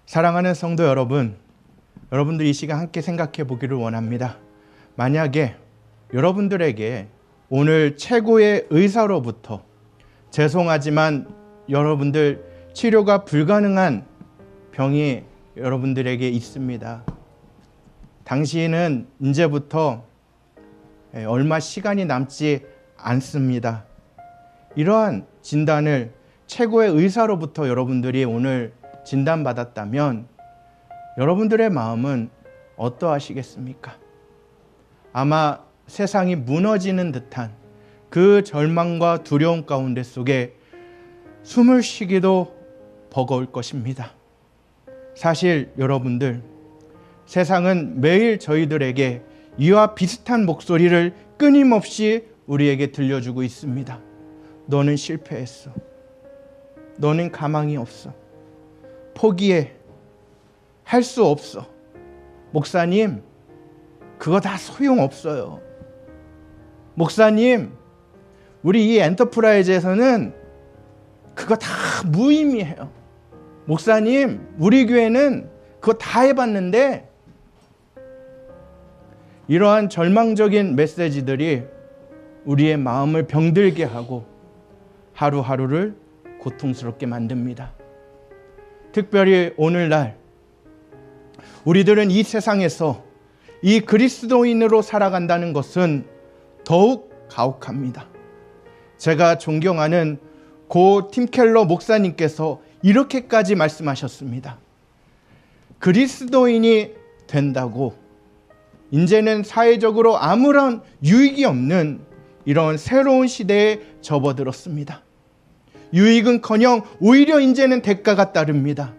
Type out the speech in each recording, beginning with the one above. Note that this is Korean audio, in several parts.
사랑하는 성도 여러분, 여러분들 이 시간 함께 생각해 보기를 원합니다. 만약에 여러분들에게 오늘 최고의 의사로부터 죄송하지만 여러분들 치료가 불가능한 병이 여러분들에게 있습니다. 당신은 이제부터 얼마 시간이 남지 않습니다. 이러한 진단을 최고의 의사로부터 여러분들이 오늘 진단받았다면 여러분들의 마음은 어떠하시겠습니까? 아마 세상이 무너지는 듯한 그 절망과 두려움 가운데 속에 숨을 쉬기도 버거울 것입니다. 사실 여러분들, 세상은 매일 저희들에게 이와 비슷한 목소리를 끊임없이 우리에게 들려주고 있습니다. 너는 실패했어. 너는 가망이 없어. 포기해. 할 수 없어. 목사님, 그거 다 소용없어요. 목사님, 우리 이 엔터프라이즈에서는 그거 다 무의미해요. 목사님, 우리 교회는 그거 다 해봤는데. 이러한 절망적인 메시지들이 우리의 마음을 병들게 하고 하루하루를 고통스럽게 만듭니다. 특별히 오늘날 우리들은 이 세상에서 이 그리스도인으로 살아간다는 것은 더욱 가혹합니다. 제가 존경하는 고 팀 켈러 목사님께서 이렇게까지 말씀하셨습니다. 그리스도인이 된다고 이제는 사회적으로 아무런 유익이 없는 이런 새로운 시대에 접어들었습니다. 유익은커녕 오히려 이제는 대가가 따릅니다.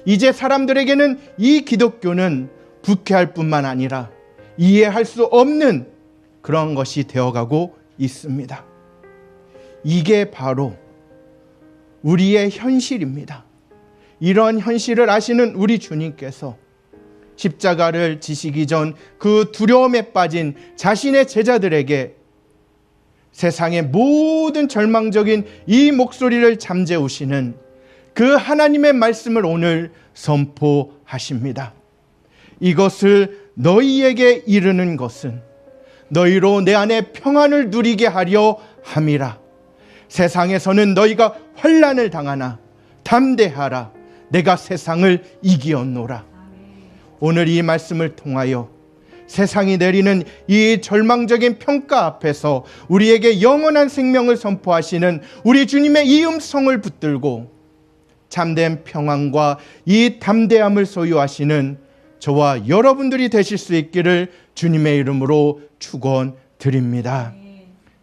이제 사람들에게는 이 기독교는 불쾌할 뿐만 아니라 이해할 수 없는 그런 것이 되어가고 있습니다. 이게 바로 우리의 현실입니다. 이런 현실을 아시는 우리 주님께서 십자가를 지시기 전 그 두려움에 빠진 자신의 제자들에게 세상의 모든 절망적인 이 목소리를 잠재우시는 그 하나님의 말씀을 오늘 선포하십니다. 이것을 너희에게 이르는 것은 너희로 내 안에 평안을 누리게 하려 함이라. 세상에서는 너희가 환난을 당하나 담대하라. 내가 세상을 이기었노라. 오늘 이 말씀을 통하여 세상이 내리는 이 절망적인 평가 앞에서 우리에게 영원한 생명을 선포하시는 우리 주님의 이 음성을 붙들고 참된 평안과 이 담대함을 소유하시는 저와 여러분들이 되실 수 있기를 주님의 이름으로 축원드립니다.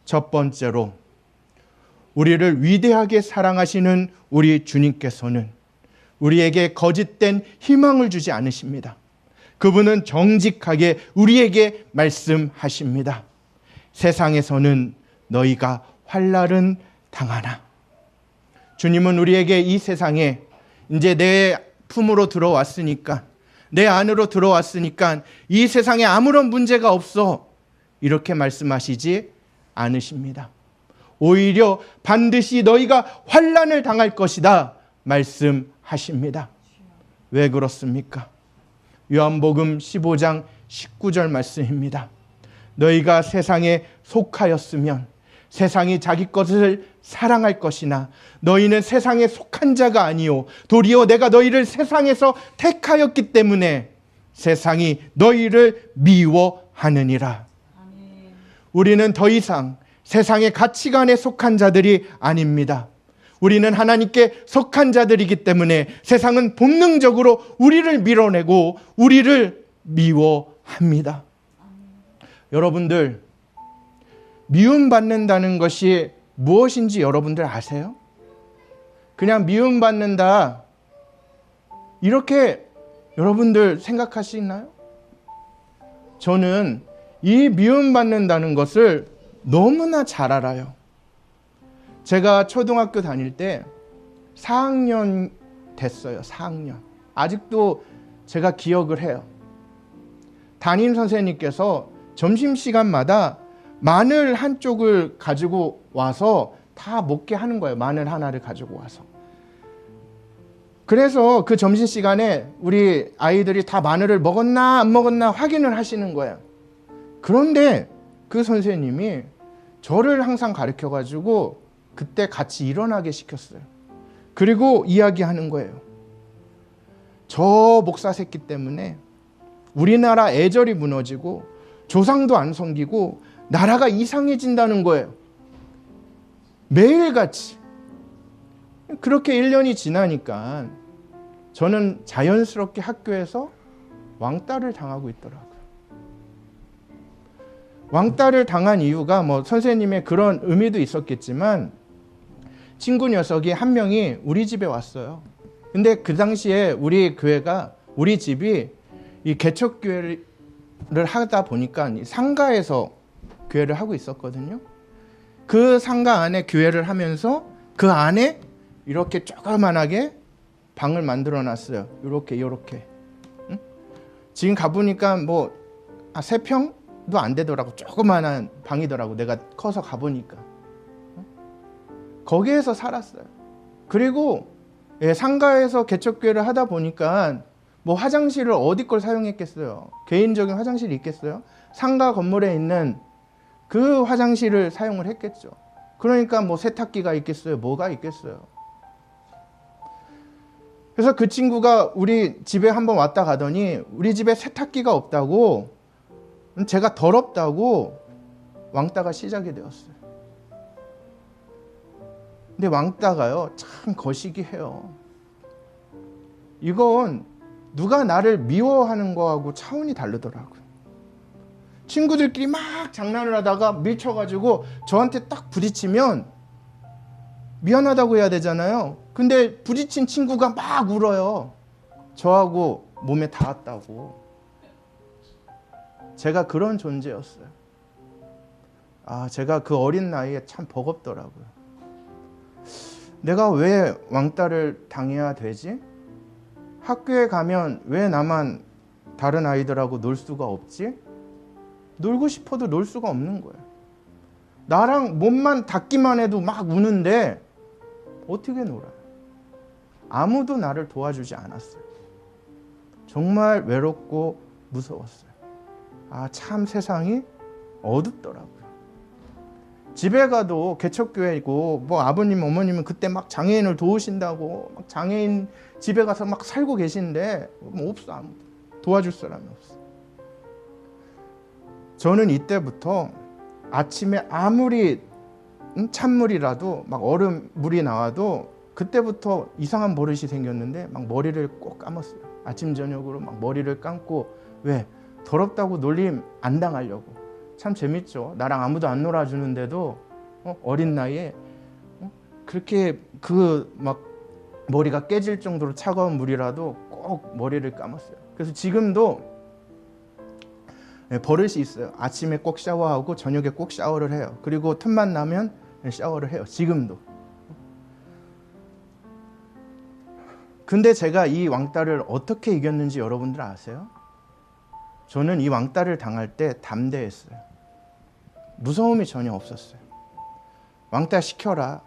첫 번째로, 우리를 위대하게 사랑하시는 우리 주님께서는 우리에게 거짓된 희망을 주지 않으십니다. 그분은 정직하게 우리에게 말씀하십니다. 세상에서는 너희가 환난은 당하나. 주님은 우리에게 이 세상에 이제 내 품으로 들어왔으니까, 내 안으로 들어왔으니까 이 세상에 아무런 문제가 없어, 이렇게 말씀하시지 않으십니다. 오히려 반드시 너희가 환난을 당할 것이다 말씀하십니다. 왜 그렇습니까? 요한복음 15장 19절 말씀입니다. 너희가 세상에 속하였으면 세상이 자기 것을 사랑할 것이나 너희는 세상에 속한 자가 아니요 도리어 내가 너희를 세상에서 택하였기 때문에 세상이 너희를 미워하느니라. 우리는 더 이상 세상의 가치관에 속한 자들이 아닙니다. 우리는 하나님께 속한 자들이기 때문에 세상은 본능적으로 우리를 밀어내고 우리를 미워합니다. 여러분들, 미움받는다는 것이 무엇인지 여러분들 아세요? 그냥 미움받는다, 이렇게 여러분들 생각하시나요? 저는 이 미움받는다는 것을 너무나 잘 알아요. 제가 초등학교 다닐 때 4학년 됐어요. 4학년. 아직도 제가 기억을 해요. 담임 선생님께서 점심시간마다 마늘 한쪽을 가지고 와서 다 먹게 하는 거예요. 마늘 하나를 가지고 와서. 그래서 그 점심시간에 우리 아이들이 다 마늘을 먹었나 안 먹었나 확인을 하시는 거예요. 그런데 그 선생님이 저를 항상 가르쳐가지고 그때 같이 일어나게 시켰어요. 그리고 이야기하는 거예요. 저 목사 새끼 때문에 우리나라 애절이 무너지고 조상도 안 섬기고 나라가 이상해진다는 거예요. 매일같이. 그렇게 1년이 지나니까 저는 자연스럽게 학교에서 왕따를 당하고 있더라고요. 왕따를 당한 이유가 뭐 선생님의 그런 의미도 있었겠지만 친구 녀석이 한 명이 우리 집에 왔어요. 근데 그 당시에 우리 교회가, 우리 집이 이 개척교회를 하다 보니까 상가에서 교회를 하고 있었거든요. 그 상가 안에 교회를 하면서 그 안에 이렇게 조그만하게 방을 만들어 놨어요. 요렇게. 응? 지금 가보니까 뭐 3평도 안 되더라고. 조그만한 방이더라고. 내가 커서 가보니까. 거기에서 살았어요. 그리고 상가에서 개척교회를 하다 보니까 뭐 화장실을 어디 걸 사용했겠어요? 개인적인 화장실이 있겠어요? 상가 건물에 있는 그 화장실을 사용을 했겠죠. 그러니까 뭐 세탁기가 있겠어요? 뭐가 있겠어요? 그래서 그 친구가 우리 집에 한번 왔다 가더니 우리 집에 세탁기가 없다고, 제가 더럽다고 왕따가 시작이 되었어요. 근데 왕따가요, 참 거시기해요. 이건 누가 나를 미워하는 거하고 차원이 다르더라고요. 친구들끼리 막 장난을 하다가 밀쳐가지고 저한테 딱 부딪히면 미안하다고 해야 되잖아요. 근데 부딪힌 친구가 막 울어요. 저하고 몸에 닿았다고. 제가 그런 존재였어요. 제가 그 어린 나이에 참 버겁더라고요. 내가 왜 왕따를 당해야 되지? 학교에 가면 왜 나만 다른 아이들하고 놀 수가 없지? 놀고 싶어도 놀 수가 없는 거예요. 나랑 몸만 닿기만 해도 막 우는데 어떻게 놀아요? 아무도 나를 도와주지 않았어요. 정말 외롭고 무서웠어요. 참 세상이 어둡더라고요. 집에 가도 개척교회이고 뭐 아버님 어머님은 그때 막 장애인을 도우신다고 막 장애인 집에 가서 막 살고 계신데 뭐 없어. 아무도 도와줄 사람이 없어. 저는 이때부터 아침에 아무리 찬물이라도 막 얼음물이 나와도 그때부터 이상한 버릇이 생겼는데 막 머리를 꼭 감았어요. 아침 저녁으로 막 머리를 감고. 왜? 더럽다고 놀림 안 당하려고. 참 재밌죠. 나랑 아무도 안 놀아주는데도 어린 나이에 그렇게 그 막 머리가 깨질 정도로 차가운 물이라도 꼭 머리를 감았어요. 그래서 지금도 버릇이 있어요. 아침에 꼭 샤워하고 저녁에 꼭 샤워를 해요. 그리고 틈만 나면 샤워를 해요. 지금도. 근데 제가 이 왕따를 어떻게 이겼는지 여러분들 아세요? 저는 이 왕따를 당할 때 담대했어요. 무서움이 전혀 없었어요. 왕따 시켜라.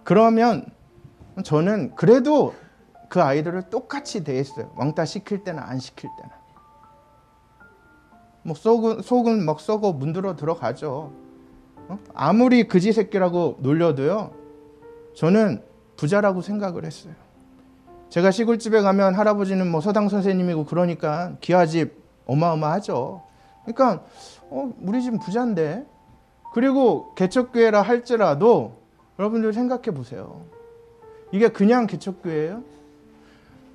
그러면 저는 그래도 그 아이들을 똑같이 대했어요. 왕따 시킬 때나 안 시킬 때나. 뭐 속은 막 썩어 문들어 들어가죠. 아무리 그지 새끼라고 놀려도요, 저는 부자라고 생각을 했어요. 제가 시골집에 가면 할아버지는 뭐 서당 선생님이고 그러니까 기와집 어마어마하죠. 그러니까 우리 집 부자인데. 그리고 개척교회라 할지라도 여러분들 생각해 보세요. 이게 그냥 개척교회예요?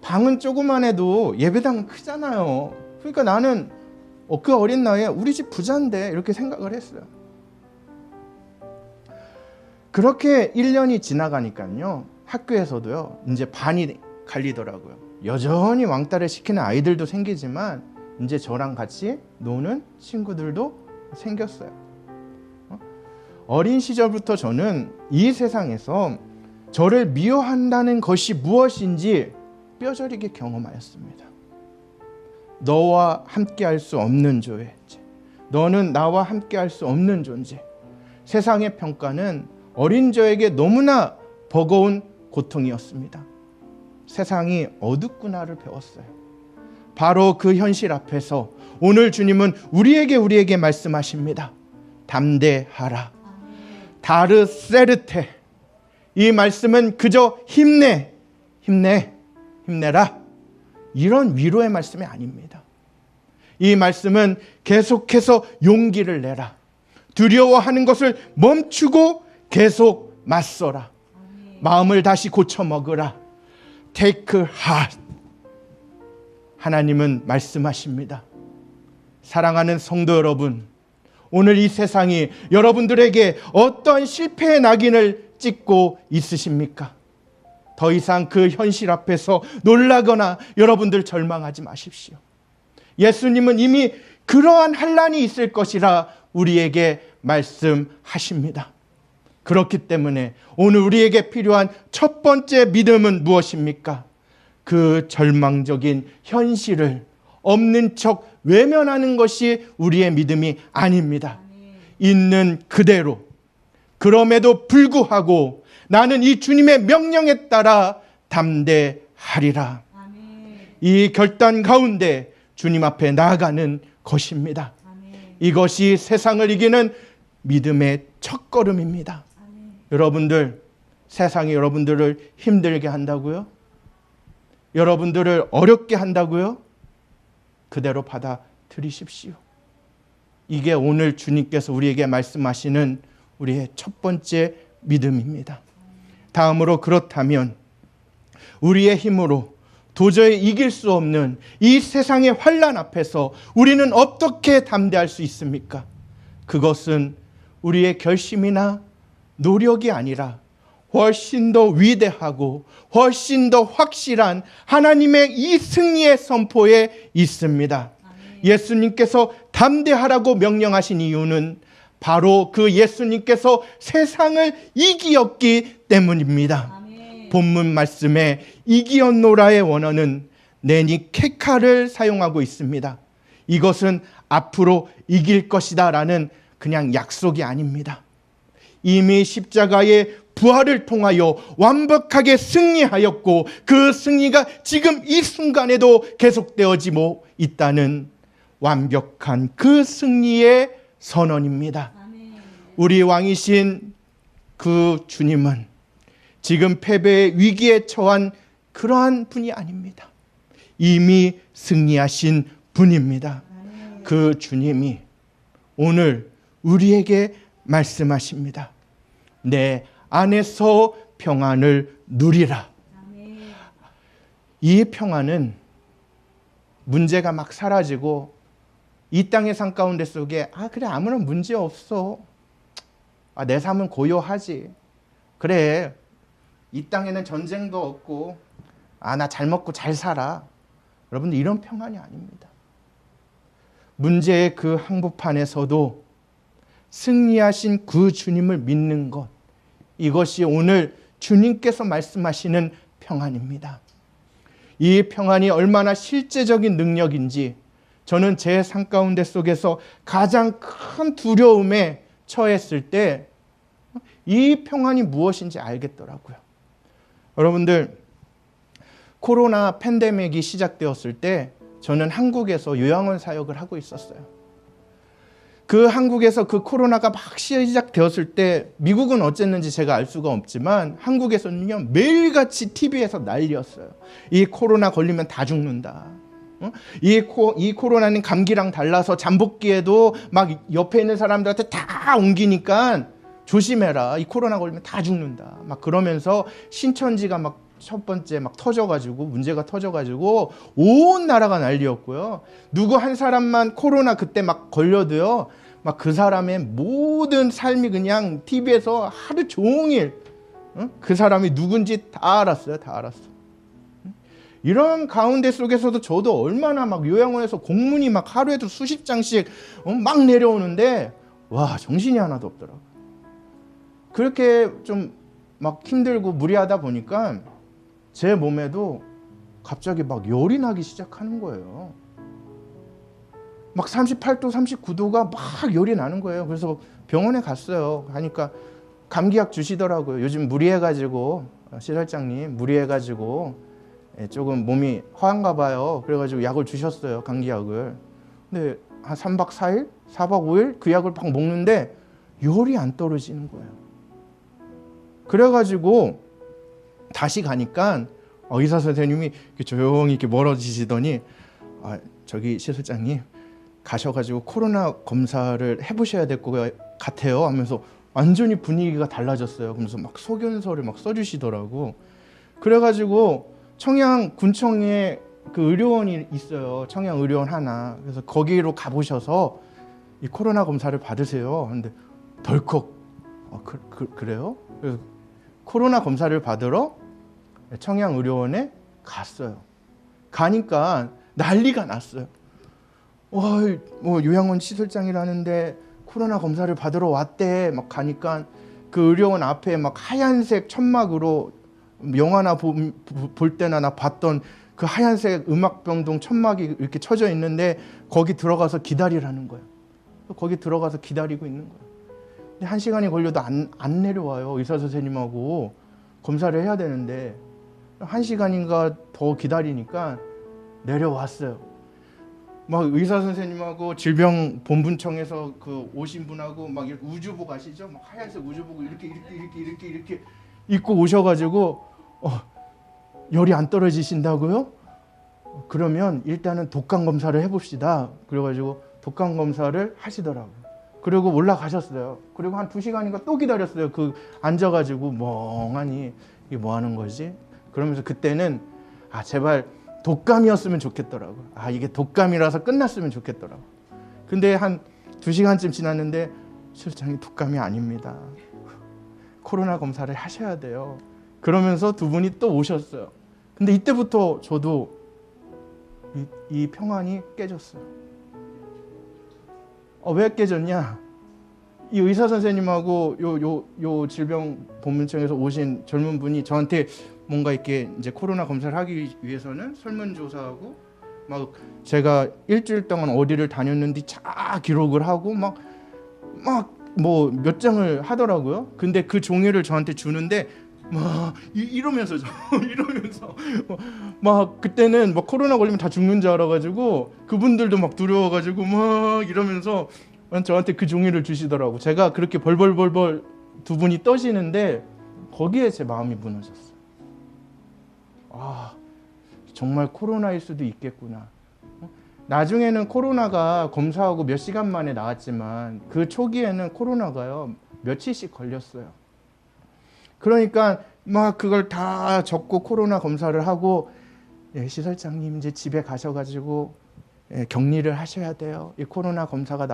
방은 조그만 해도 예배당은 크잖아요. 그러니까 나는 그 어린 나이에 우리 집 부자인데 이렇게 생각을 했어요. 그렇게 1년이 지나가니까요, 학교에서도요, 이제 반이 갈리더라고요. 여전히 왕따를 시키는 아이들도 생기지만 이제 저랑 같이 노는 친구들도 생겼어요. 어린 시절부터 저는 이 세상에서 저를 미워한다는 것이 무엇인지 뼈저리게 경험하였습니다. 너와 함께할 수 없는 존재. 너는 나와 함께할 수 없는 존재. 세상의 평가는 어린 저에게 너무나 버거운 고통이었습니다. 세상이 어둡구나를 배웠어요. 바로 그 현실 앞에서 오늘 주님은 우리에게 말씀하십니다. 담대하라. 다르세르테. 이 말씀은 그저 힘내라. 이런 위로의 말씀이 아닙니다. 이 말씀은 계속해서 용기를 내라. 두려워하는 것을 멈추고 계속 맞서라. 마음을 다시 고쳐 먹으라. Take heart. 하나님은 말씀하십니다. 사랑하는 성도 여러분, 오늘 이 세상이 여러분들에게 어떤 실패의 낙인을 찍고 있으십니까? 더 이상 그 현실 앞에서 놀라거나 여러분들 절망하지 마십시오. 예수님은 이미 그러한 환난이 있을 것이라 우리에게 말씀하십니다. 그렇기 때문에 오늘 우리에게 필요한 첫 번째 믿음은 무엇입니까? 그 절망적인 현실을 없는 척 외면하는 것이 우리의 믿음이 아닙니다. 있는 그대로, 그럼에도 불구하고 나는 이 주님의 명령에 따라 담대하리라. 이 결단 가운데 주님 앞에 나아가는 것입니다. 이것이 세상을 이기는 믿음의 첫걸음입니다. 여러분들, 세상이 여러분들을 힘들게 한다고요? 여러분들을 어렵게 한다고요? 그대로 받아들이십시오. 이게 오늘 주님께서 우리에게 말씀하시는 우리의 첫 번째 믿음입니다. 다음으로, 그렇다면 우리의 힘으로 도저히 이길 수 없는 이 세상의 환난 앞에서 우리는 어떻게 담대할 수 있습니까? 그것은 우리의 결심이나 노력이 아니라 훨씬 더 위대하고 훨씬 더 확실한 하나님의 이 승리의 선포에 있습니다. 예수님께서 담대하라고 명령하신 이유는 바로 그 예수님께서 세상을 이기었기 때문입니다. 본문 말씀에 이기었노라의 원어는 네니케카를 사용하고 있습니다. 이것은 앞으로 이길 것이다 라는 그냥 약속이 아닙니다. 이미 십자가의 부활을 통하여 완벽하게 승리하였고 그 승리가 지금 이 순간에도 계속되어지고 있다는 완벽한 그 승리의 선언입니다. 우리 왕이신 그 주님은 지금 패배의 위기에 처한 그러한 분이 아닙니다. 이미 승리하신 분입니다. 그 주님이 오늘 우리에게 말씀하십니다. 내 안에서 평안을 누리라. 이 평안은 문제가 막 사라지고 이 땅의 삶 가운데 속에 그래 아무런 문제 없어. 내 삶은 고요하지. 그래 이 땅에는 전쟁도 없고 나 잘 먹고 잘 살아. 여러분들 이런 평안이 아닙니다. 문제의 그 한복판에서도 승리하신 그 주님을 믿는 것, 이것이 오늘 주님께서 말씀하시는 평안입니다. 이 평안이 얼마나 실제적인 능력인지 저는 제 삶 가운데 속에서 가장 큰 두려움에 처했을 때 이 평안이 무엇인지 알겠더라고요. 여러분들, 코로나 팬데믹이 시작되었을 때 저는 한국에서 요양원 사역을 하고 있었어요. 그 한국에서 그 코로나가 막 시작되었을 때 미국은 어쨌는지 제가 알 수가 없지만 한국에서는요 매일같이 TV에서 난리였어요. 이 코로나 걸리면 다 죽는다. 이 코로나는 감기랑 달라서 잠복기에도 막 옆에 있는 사람들한테 다 옮기니까 조심해라. 이 코로나 걸리면 다 죽는다. 막 그러면서 신천지가 막 첫 번째 막 터져가지고 문제가 터져가지고 온 나라가 난리였고요. 누구 한 사람만 코로나 그때 막 걸려도요, 막 그 사람의 모든 삶이 그냥 TV에서 하루 종일 그 사람이 누군지 다 알았어요. 다 알았어. 이런 가운데 속에서도 저도 얼마나 막 요양원에서 공문이 막 하루에도 수십 장씩 막 내려오는데 와 정신이 하나도 없더라고요. 그렇게 좀 막 힘들고 무리하다 보니까 제 몸에도 갑자기 막 열이 나기 시작하는 거예요. 막 38도, 39도가 막 열이 나는 거예요. 그래서 병원에 갔어요. 하니까 감기약 주시더라고요. 요즘 무리해가지고, 시설장님 무리해가지고 조금 몸이 허한가 봐요. 그래가지고 약을 주셨어요. 감기약을. 근데 한 3박 4일? 4박 5일 그 약을 막 먹는데 열이 안 떨어지는 거예요. 그래가지고 다시 가니까 의사 선생님이 이렇게 조용히 이렇게 멀어지시더니 저기 시 실장님 가셔가지고 코로나 검사를 해보셔야 될 것 같아요 하면서 완전히 분위기가 달라졌어요. 그러면서 막 소견서를 막 써주시더라고. 그래가지고 청양 군청에 그 의료원이 있어요. 청양 의료원 하나. 그래서 거기로 가보셔서 이 코로나 검사를 받으세요. 근데 덜컥 그래요? 그래서 코로나 검사를 받으러 청양 의료원에 갔어요. 가니까 난리가 났어요. 뭐 요양원 시설장이라는데 코로나 검사를 받으러 왔대. 막 가니까 그 의료원 앞에 막 하얀색 천막으로 영화나 볼 때나 나 봤던 그 하얀색 음악병동 천막이 이렇게 쳐져 있는데 거기 들어가서 기다리라는 거예요. 거기 들어가서 기다리고 있는 거예요. 근데 1시간이 걸려도 안 내려와요. 의사 선생님하고 검사를 해야 되는데 1시간인가 더 기다리니까 내려왔어요. 막 의사 선생님하고 질병본부청에서 그 오신 분하고 막 이렇게 우주복 아시죠? 막 하얀색 우주복을 이렇게 입고 오셔가지고 열이 안 떨어지신다고요? 그러면 일단은 독감 검사를 해봅시다. 그래가지고 독감 검사를 하시더라고요. 그리고 올라가셨어요. 그리고 한 2시간인가 또 기다렸어요. 그 앉아가지고 멍하니 이게 뭐 하는 거지? 그러면서 그때는 제발 독감이었으면 좋겠더라고요. 이게 독감이라서 끝났으면 좋겠더라고요. 근데 한 2시간쯤 지났는데 실장님 독감이 아닙니다. 코로나 검사를 하셔야 돼요. 그러면서 두 분이 또 오셨어요. 근데 이때부터 저도 이 평안이 깨졌어요. 왜 깨졌냐? 이 의사 선생님하고 요 질병본부청에서 오신 젊은 분이 저한테 뭔가 이렇게 이제 코로나 검사를 하기 위해서는 설문조사하고 막 제가 일주일 동안 어디를 다녔는지 쫙 기록을 하고 막 뭐 몇 장을 하더라고요. 근데 그 종이를 저한테 주는데 막 이러면서 막 그때는 막 코로나 걸리면 다 죽는 줄 알아가지고 그분들도 막 두려워가지고 막 이러면서 저한테 그 종이를 주시더라고. 제가 그렇게 벌벌 두 분이 떠시는데 거기에 제 마음이 무너졌어요. 정말 코로나일 수도 있겠구나. 나중에는 코로나가 검사하고 몇 시간 만에 나왔지만 그 초기에는 코로나가요 며칠씩 걸렸어요. 그러니까 막 그걸 다 적고 코로나 검사를 하고 시설장님 이제 집에 가셔가지고 격리를 하셔야 돼요. 이 코로나 검사가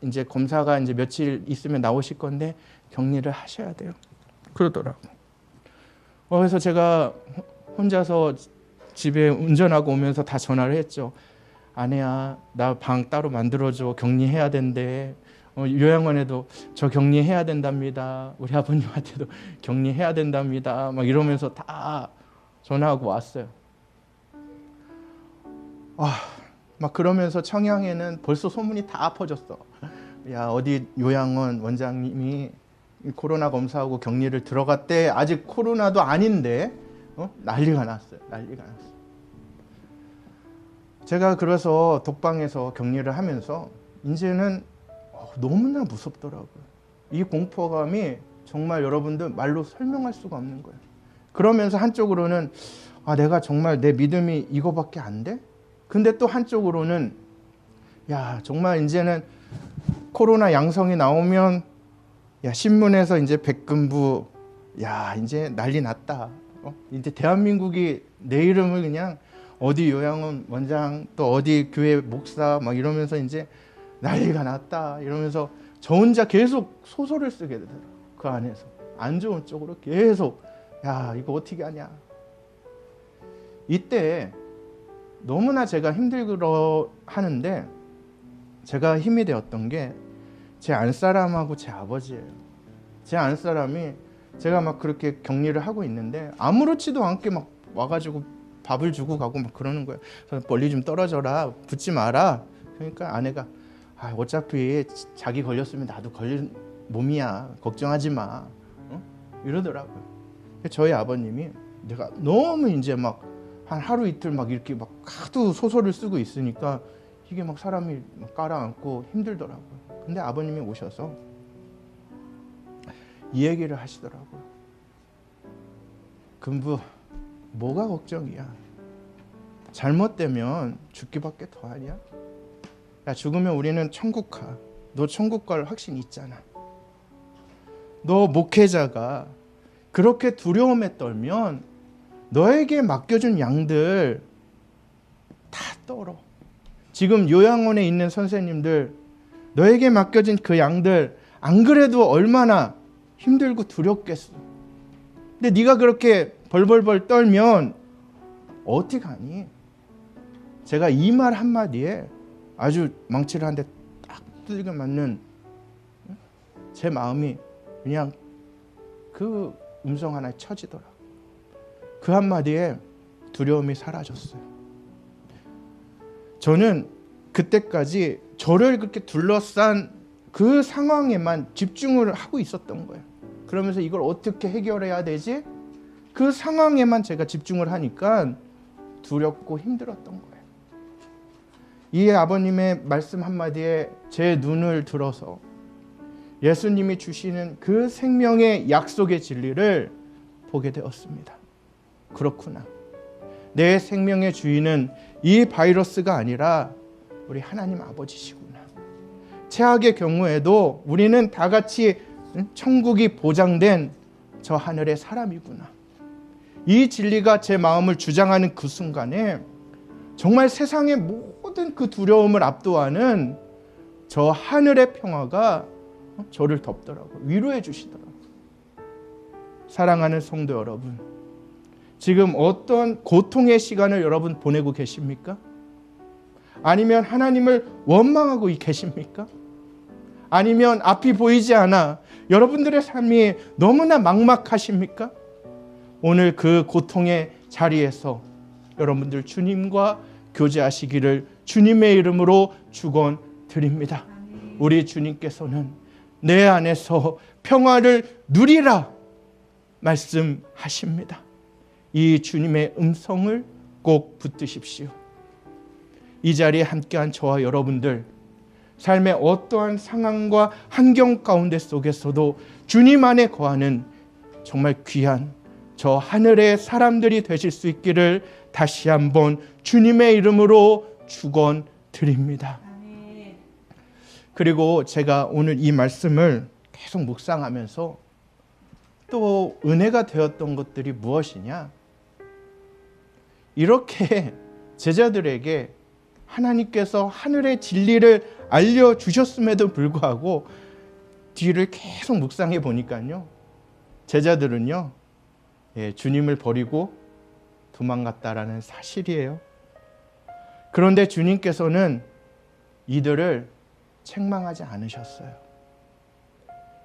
이제 검사가 이제 며칠 있으면 나오실 건데 격리를 하셔야 돼요. 그러더라고. 그래서 제가 혼자서 집에 운전하고 오면서 다 전화를 했죠. 아내야, 나 방 따로 만들어줘. 격리해야 된대. 요양원에도 저 격리해야 된답니다. 우리 아버님한테도 격리해야 된답니다. 막 이러면서 다 전화하고 왔어요. 막 그러면서 청양에는 벌써 소문이 다 퍼졌어. 야, 어디 요양원 원장님이 코로나 검사하고 격리를 들어갔대. 아직 코로나도 아닌데 난리가 났어요. 제가 그래서 독방에서 격리를 하면서 이제는 너무나 무섭더라고요. 이 공포감이 정말 여러분들 말로 설명할 수가 없는 거예요. 그러면서 한쪽으로는 내가 정말 내 믿음이 이거밖에 안 돼? 근데 또 한쪽으로는 정말 이제는 코로나 양성이 나오면 신문에서 이제 백금부 이제 난리 났다. 이제 대한민국이 내 이름을 그냥 어디 요양원 원장 또 어디 교회 목사 막 이러면서 이제 난리가 났다 이러면서 저 혼자 계속 소설을 쓰게 되더라고요. 그 안에서 안 좋은 쪽으로 계속 이거 어떻게 하냐. 이때 너무나 제가 힘들어 하는데 제가 힘이 되었던 게 제 안사람하고 제 아버지예요. 제 안사람이 제가 막 그렇게 격리를 하고 있는데 아무렇지도 않게 막 와가지고 밥을 주고 가고 막 그러는 거예요. 멀리 좀 떨어져라, 붙지 마라. 그러니까 아내가 어차피 자기 걸렸으면 나도 걸릴 몸이야, 걱정하지 마. 이러더라고요. 저희 아버님이 내가 너무 이제 막 한 하루 이틀 막 이렇게 막 하도 소설을 쓰고 있으니까 이게 막 사람이 막 깔아앉고 힘들더라고요. 근데 아버님이 오셔서 이 얘기를 하시더라고요. 금부, 뭐가 걱정이야? 잘못되면 죽기밖에 더 하냐? 야, 죽으면 우리는 천국 가. 너 천국 갈 확신 있잖아. 너 목회자가 그렇게 두려움에 떨면 너에게 맡겨준 양들 다 떨어. 지금 요양원에 있는 선생님들, 너에게 맡겨진 그 양들 안 그래도 얼마나 힘들고 두렵겠어. 근데 네가 그렇게 벌벌벌 떨면 어떻게 하니? 제가 이 말 한마디에 아주 망치를 한 대 딱 두들겨 맞는 제 마음이 그냥 그 음성 하나에 쳐지더라. 그 한마디에 두려움이 사라졌어요. 저는 그때까지 저를 그렇게 둘러싼 그 상황에만 집중을 하고 있었던 거예요. 그러면서 이걸 어떻게 해결해야 되지? 그 상황에만 제가 집중을 하니까 두렵고 힘들었던 거예요. 이 아버님의 말씀 한마디에 제 눈을 들어서 예수님이 주시는 그 생명의 약속의 진리를 보게 되었습니다. 그렇구나. 내 생명의 주인은 이 바이러스가 아니라 우리 하나님 아버지시구나. 최악의 경우에도 우리는 다 같이 천국이 보장된 저 하늘의 사람이구나. 이 진리가 제 마음을 주장하는 그 순간에 정말 세상의 모든 그 두려움을 압도하는 저 하늘의 평화가 저를 덮더라고요. 위로해 주시더라고요. 사랑하는 성도 여러분, 지금 어떤 고통의 시간을 여러분 보내고 계십니까? 아니면 하나님을 원망하고 계십니까? 아니면 앞이 보이지 않아 여러분들의 삶이 너무나 막막하십니까? 오늘 그 고통의 자리에서 여러분들 주님과 교제하시기를 주님의 이름으로 축원드립니다. 우리 주님께서는 내 안에서 평화를 누리라 말씀하십니다. 이 주님의 음성을 꼭 붙드십시오. 이 자리에 함께한 저와 여러분들, 삶의 어떠한 상황과 환경 가운데 속에서도 주님 안에 거하는 정말 귀한 저 하늘의 사람들이 되실 수 있기를 다시 한번 주님의 이름으로 축원드립니다. 그리고 제가 오늘 이 말씀을 계속 묵상하면서 또 은혜가 되었던 것들이 무엇이냐? 이렇게 제자들에게 하나님께서 하늘의 진리를 알려주셨음에도 불구하고 뒤를 계속 묵상해 보니까요, 제자들은요, 주님을 버리고 도망갔다라는 사실이에요. 그런데 주님께서는 이들을 책망하지 않으셨어요.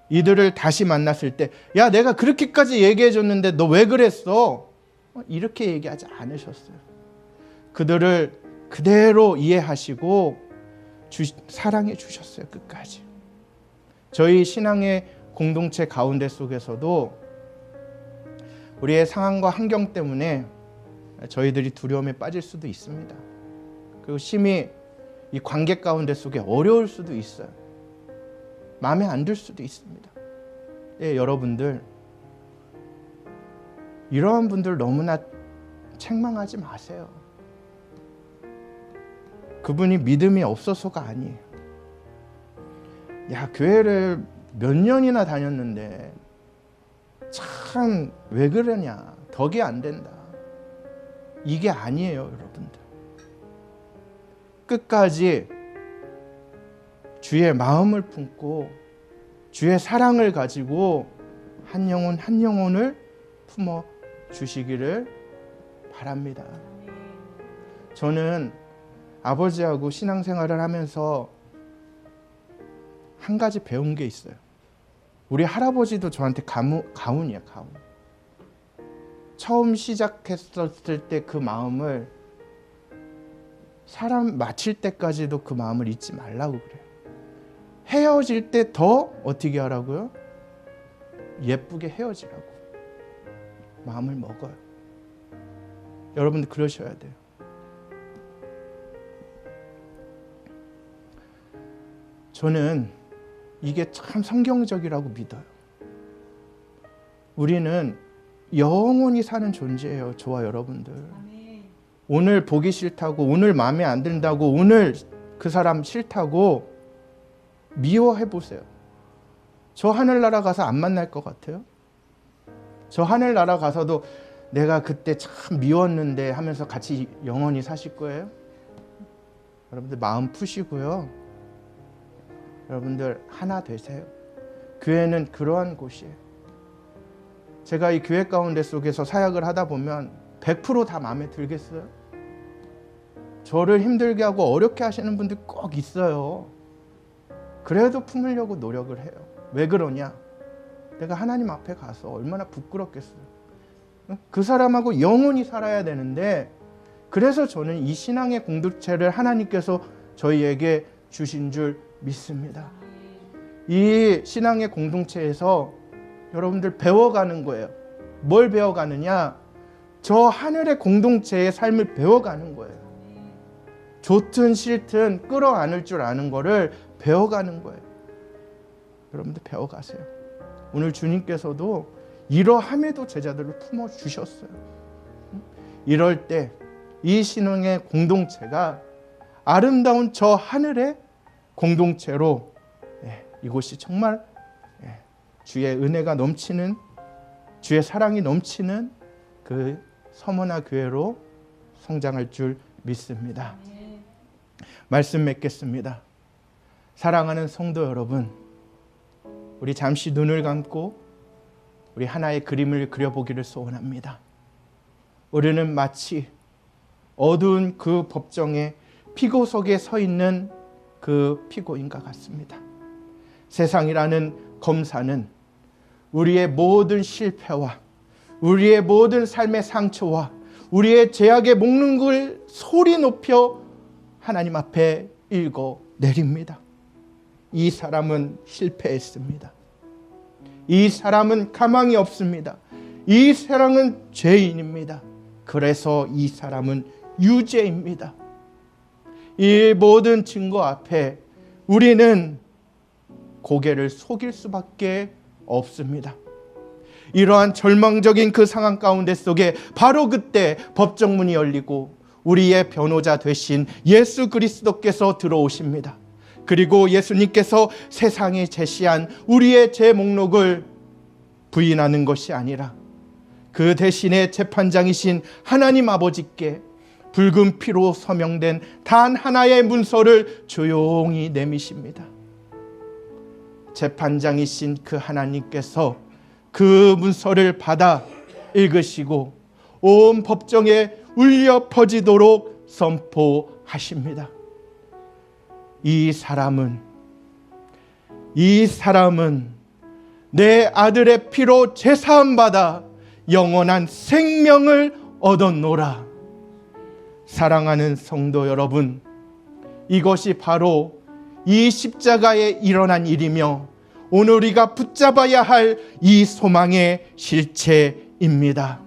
이들을 다시 만났을 때, 야, 내가 그렇게까지 얘기해 줬는데 너 왜 그랬어? 이렇게 얘기하지 않으셨어요. 그들을 그대로 이해하시고 사랑해 주셨어요. 끝까지. 저희 신앙의 공동체 가운데 속에서도 우리의 상황과 환경 때문에 저희들이 두려움에 빠질 수도 있습니다. 그리고 심히 이 관계 가운데 속에 어려울 수도 있어요. 마음에 안 들 수도 있습니다. 여러분들, 이러한 분들 너무나 책망하지 마세요. 그분이 믿음이 없어서가 아니에요. 야, 교회를 몇 년이나 다녔는데 참 왜 그러냐, 덕이 안 된다, 이게 아니에요. 여러분들, 끝까지 주의 마음을 품고 주의 사랑을 가지고 한 영혼 한 영혼을 품어 주시기를 바랍니다. 저는 아버지하고 신앙생활을 하면서 한 가지 배운 게 있어요. 우리 할아버지도 저한테 가훈이야, 가훈. 처음 시작했을 때 그 마음을, 사람 마칠 때까지도 그 마음을 잊지 말라고 그래요. 헤어질 때 더 어떻게 하라고요? 예쁘게 헤어지라고 마음을 먹어요. 여러분들 그러셔야 돼요. 저는 이게 참 성경적이라고 믿어요. 우리는 영원히 사는 존재예요. 저와 여러분들. 오늘 보기 싫다고, 오늘 마음에 안 든다고, 오늘 그 사람 싫다고 미워해 보세요. 저 하늘나라 가서 안 만날 것 같아요? 저 하늘나라 가서도 내가 그때 참 미웠는데 하면서 같이 영원히 사실 거예요? 여러분들 마음 푸시고요. 여러분들 하나 되세요. 교회는 그러한 곳이에요. 제가 이 교회 가운데 속에서 사역을 하다 보면 100% 다 마음에 들겠어요? 저를 힘들게 하고 어렵게 하시는 분들 꼭 있어요. 그래도 품으려고 노력을 해요. 왜 그러냐? 내가 하나님 앞에 가서 얼마나 부끄럽겠어요. 그 사람하고 영원히 살아야 되는데, 그래서 저는 이 신앙의 공동체를 하나님께서 저희에게 주신 줄 믿습니다. 이 신앙의 공동체에서 여러분들 배워가는 거예요. 뭘 배워가느냐? 저 하늘의 공동체의 삶을 배워가는 거예요. 좋든 싫든 끌어안을 줄 아는 거를 배워가는 거예요. 여러분들 배워가세요. 오늘 주님께서도 이러함에도 제자들을 품어주셨어요. 이럴 때 이 신앙의 공동체가 아름다운 저 하늘의 공동체로, 이곳이 정말 주의 은혜가 넘치는, 주의 사랑이 넘치는 그 서머나 교회로 성장할 줄 믿습니다. 말씀 맺겠습니다. 사랑하는 성도 여러분, 우리 잠시 눈을 감고 우리 하나의 그림을 그려보기를 소원합니다. 우리는 마치 어두운 그 법정의 피고 속에 서 있는 그 피고인과 같습니다. 세상이라는 검사는 우리의 모든 실패와 우리의 모든 삶의 상처와 우리의 죄악의 목록을 소리 높여 하나님 앞에 읽어 내립니다. 이 사람은 실패했습니다. 이 사람은 가망이 없습니다. 이 사람은 죄인입니다. 그래서 이 사람은 유죄입니다. 이 모든 증거 앞에 우리는 고개를 속일 수밖에 없습니다. 이러한 절망적인 그 상황 가운데 속에 바로 그때 법정문이 열리고 우리의 변호자 되신 예수 그리스도께서 들어오십니다. 그리고 예수님께서 세상에 제시한 우리의 죄 목록을 부인하는 것이 아니라 그 대신에 재판장이신 하나님 아버지께 붉은 피로 서명된 단 하나의 문서를 조용히 내미십니다. 재판장이신 그 하나님께서 그 문서를 받아 읽으시고 온 법정에 울려 퍼지도록 선포하십니다. 이 사람은 내 아들의 피로 제사함 받아 영원한 생명을 얻었노라. 사랑하는 성도 여러분, 이것이 바로 이 십자가에 일어난 일이며 오늘 우리가 붙잡아야 할 이 소망의 실체입니다.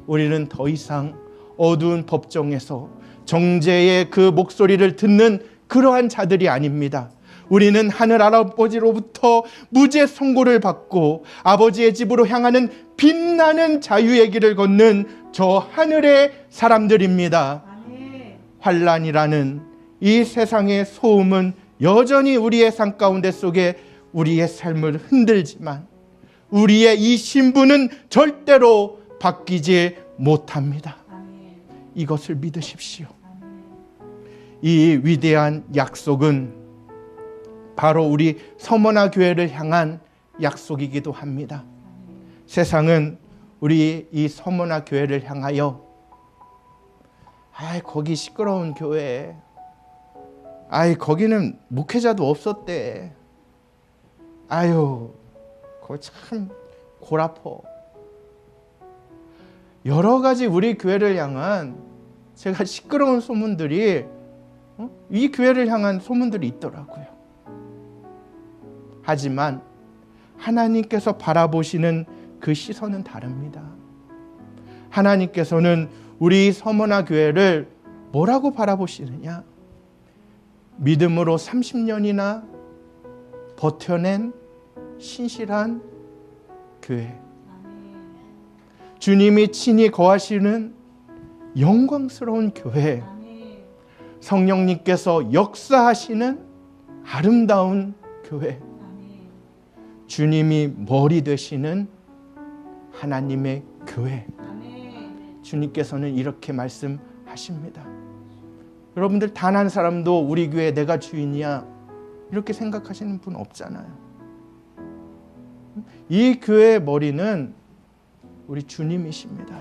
우리는 더 이상 어두운 법정에서 정죄의 그 목소리를 듣는 그러한 자들이 아닙니다. 우리는 하늘 아버지로부터 무죄 선고를 받고 아버지의 집으로 향하는 빛나는 자유의 길을 걷는 저 하늘의 사람들입니다. 환난이라는 이 세상의 소음은 여전히 우리의 삶 가운데 속에 우리의 삶을 흔들지만 우리의 이 신분은 절대로 바뀌지 못합니다. 이것을 믿으십시오. 이 위대한 약속은 바로 우리 서머나 교회를 향한 약속이기도 합니다. 세상은 우리 이 서머나 교회를 향하여 거기 시끄러운 교회, 거기는 목회자도 없었대, 거기 참 골아퍼, 여러 가지 우리 교회를 향한 제가 시끄러운 소문들이 이 교회를 향한 소문들이 있더라고요. 하지만 하나님께서 바라보시는 그 시선은 다릅니다. 하나님께서는 우리 서머나 교회를 뭐라고 바라보시느냐? 믿음으로 30년이나 버텨낸 신실한 교회, 주님이 친히 거하시는 영광스러운 교회, 성령님께서 역사하시는 아름다운 교회, 주님이 머리 되시는 하나님의 교회. 주님께서는 이렇게 말씀하십니다. 여러분들 단 한 사람도 우리 교회 내가 주인이야 이렇게 생각하시는 분 없잖아요. 이 교회의 머리는 우리 주님이십니다.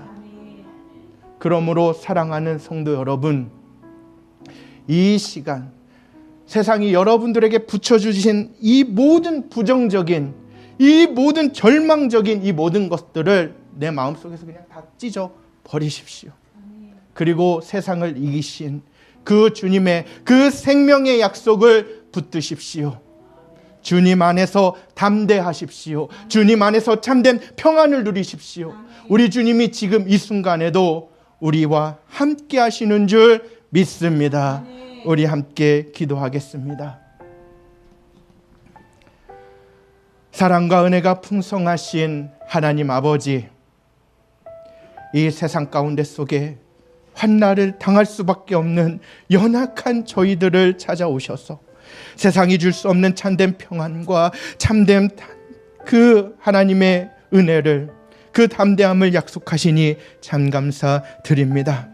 그러므로 사랑하는 성도 여러분, 이 시간 세상이 여러분들에게 붙여주신 이 모든 부정적인, 이 모든 절망적인 이 모든 것들을 내 마음속에서 그냥 다 찢어 버리십시오. 그리고 세상을 이기신 그 주님의 그 생명의 약속을 붙드십시오. 주님 안에서 담대하십시오. 주님 안에서 참된 평안을 누리십시오. 우리 주님이 지금 이 순간에도 우리와 함께 하시는 줄 믿습니다. 우리 함께 기도하겠습니다. 사랑과 은혜가 풍성하신 하나님 아버지, 이 세상 가운데 속에 환난을 당할 수밖에 없는 연약한 저희들을 찾아오셔서 세상이 줄 수 없는 참된 평안과 참된 그 하나님의 은혜를, 그 담대함을 약속하시니 참 감사드립니다.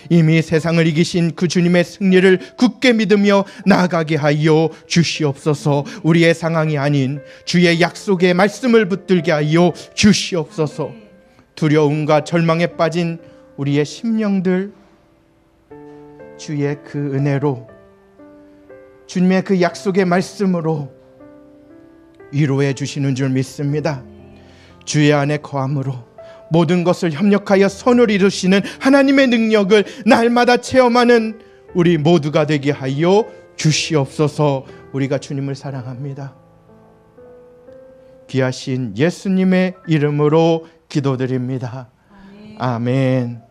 이미 세상을 이기신 그 주님의 승리를 굳게 믿으며 나아가게 하여 주시옵소서. 우리의 상황이 아닌 주의 약속의 말씀을 붙들게 하여 주시옵소서. 두려움과 절망에 빠진 우리의 심령들 주의 그 은혜로, 주님의 그 약속의 말씀으로 위로해 주시는 줄 믿습니다. 주의 안에 거함으로 모든 것을 협력하여 선을 이루시는 하나님의 능력을 날마다 체험하는 우리 모두가 되게 하여 주시옵소서. 우리가 주님을 사랑합니다. 귀하신 예수님의 이름으로 기도드립니다. 아멘.